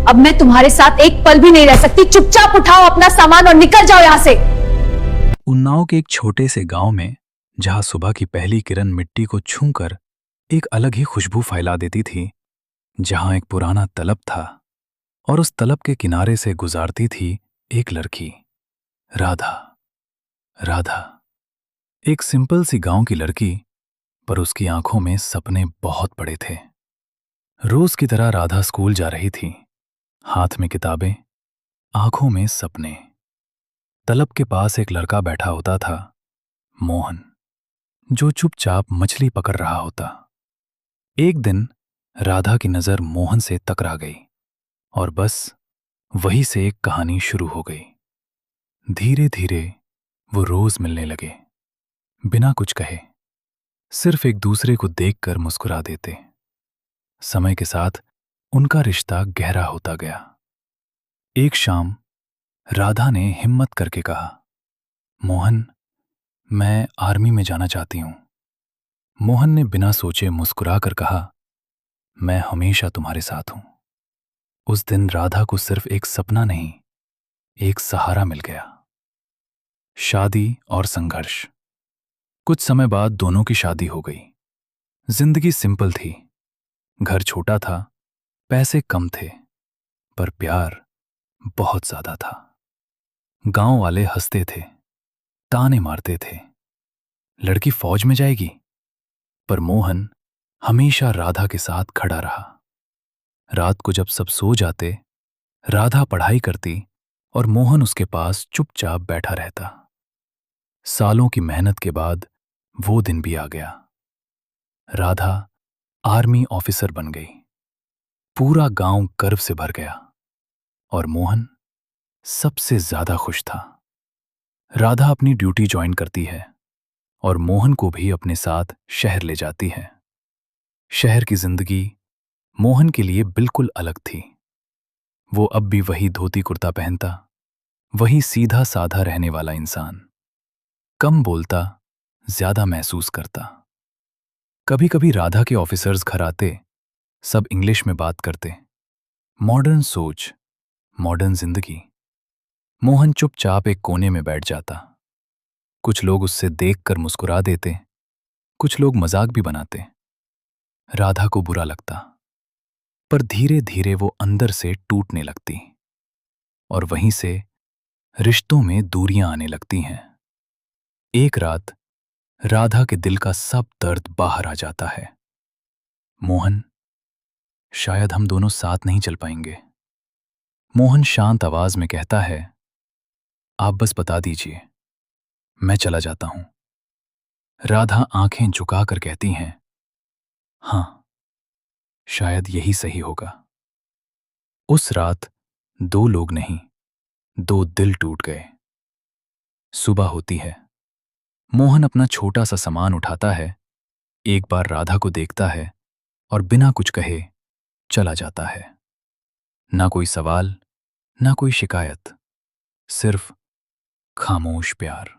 अब मैं तुम्हारे साथ एक पल भी नहीं रह सकती। चुपचाप उठाओ अपना सामान और निकल जाओ यहां से। उन्नाव के एक छोटे से गांव में, जहां सुबह की पहली किरण मिट्टी को छूकर एक अलग ही खुशबू फैला देती थी, जहां एक पुराना तलब था और उस तलब के किनारे से गुजारती थी एक लड़की, राधा। राधा एक सिंपल सी गांव की लड़की, पर उसकी आंखों में सपने बहुत बड़े थे। रोज की तरह राधा स्कूल जा रही थी, हाथ में किताबें, आंखों में सपने। तलब के पास एक लड़का बैठा होता था, मोहन, जो चुपचाप मछली पकड़ रहा होता। एक दिन राधा की नजर मोहन से टकरा गई और बस वहीं से एक कहानी शुरू हो गई। धीरे धीरे वो रोज मिलने लगे, बिना कुछ कहे, सिर्फ एक दूसरे को देखकर मुस्कुरा देते। समय के साथ उनका रिश्ता गहरा होता गया। एक शाम राधा ने हिम्मत करके कहा, मोहन, मैं आर्मी में जाना चाहती हूं। मोहन ने बिना सोचे मुस्कुरा कर कहा, मैं हमेशा तुम्हारे साथ हूं। उस दिन राधा को सिर्फ एक सपना नहीं, एक सहारा मिल गया। शादी और संघर्ष। कुछ समय बाद दोनों की शादी हो गई। जिंदगी सिंपल थी, घर छोटा था, पैसे कम थे, पर प्यार बहुत ज्यादा था। गांव वाले हंसते थे, ताने मारते थे, लड़की फौज में जाएगी, पर मोहन हमेशा राधा के साथ खड़ा रहा। रात को जब सब सो जाते, राधा पढ़ाई करती और मोहन उसके पास चुपचाप बैठा रहता। सालों की मेहनत के बाद वो दिन भी आ गया। राधा आर्मी ऑफिसर बन गई। पूरा गांव गर्व से भर गया और मोहन सबसे ज्यादा खुश था। राधा अपनी ड्यूटी ज्वाइन करती है और मोहन को भी अपने साथ शहर ले जाती है। शहर की जिंदगी मोहन के लिए बिल्कुल अलग थी। वो अब भी वही धोती कुर्ता पहनता, वही सीधा साधा रहने वाला इंसान। कम बोलता, ज्यादा महसूस करता। कभी कभी राधा के ऑफिसर्स घर आते, सब इंग्लिश में बात करते। मॉडर्न सोच, मॉडर्न जिंदगी। मोहन चुपचाप एक कोने में बैठ जाता। कुछ लोग उससे देखकर मुस्कुरा देते, कुछ लोग मजाक भी बनाते। राधा को बुरा लगता, पर धीरे धीरे वो अंदर से टूटने लगती और वहीं से रिश्तों में दूरियां आने लगती हैं। एक रात राधा के दिल का सब दर्द बाहर आ जाता है। मोहन, शायद हम दोनों साथ नहीं चल पाएंगे। मोहन शांत आवाज में कहता है, आप बस बता दीजिए, मैं चला जाता हूं। राधा आंखें झुकाकर कहती हैं, हां, शायद यही सही होगा। उस रात दो लोग नहीं, दो दिल टूट गए। सुबह होती है। मोहन अपना छोटा सा सामान उठाता है, एक बार राधा को देखता है और बिना कुछ कहे चला जाता है। ना कोई सवाल, ना कोई शिकायत, सिर्फ खामोश प्यार।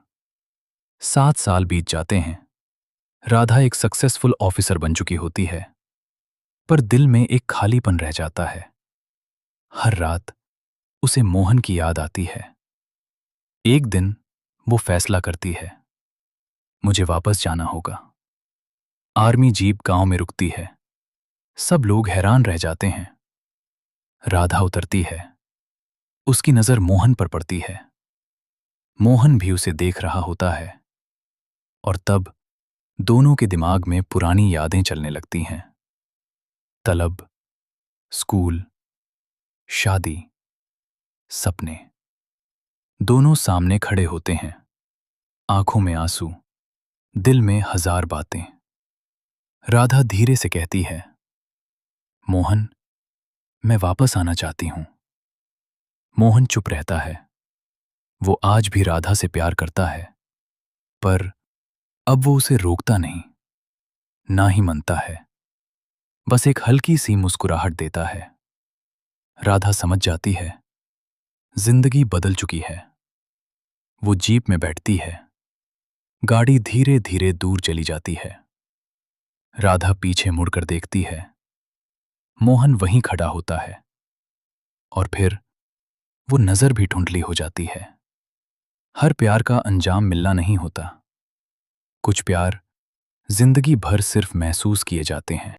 7 साल बीत जाते हैं। राधा एक सक्सेसफुल ऑफिसर बन चुकी होती है, पर दिल में एक खालीपन रह जाता है। हर रात उसे मोहन की याद आती है। एक दिन वो फैसला करती है, मुझे वापस जाना होगा। आर्मी जीप गांव में रुकती है। सब लोग हैरान रह जाते हैं। राधा उतरती है। उसकी नजर मोहन पर पड़ती है। मोहन भी उसे देख रहा होता है और तब दोनों के दिमाग में पुरानी यादें चलने लगती हैं। तलब, स्कूल, शादी, सपने, दोनों सामने खड़े होते हैं। आंखों में आंसू, दिल में हजार बातें। राधा धीरे से कहती है, मोहन, मैं वापस आना चाहती हूं। मोहन चुप रहता है। वो आज भी राधा से प्यार करता है, पर अब वो उसे रोकता नहीं, ना ही मनता है। बस एक हल्की सी मुस्कुराहट देता है। राधा समझ जाती है, जिंदगी बदल चुकी है। वो जीप में बैठती है। गाड़ी धीरे धीरे दूर चली जाती है। राधा पीछे मुड़कर देखती है। मोहन वहीं खड़ा होता है। और फिर वो नजर भी धुंधली हो जाती है। हर प्यार का अंजाम मिलना नहीं होता। कुछ प्यार जिंदगी भर सिर्फ महसूस किए जाते हैं।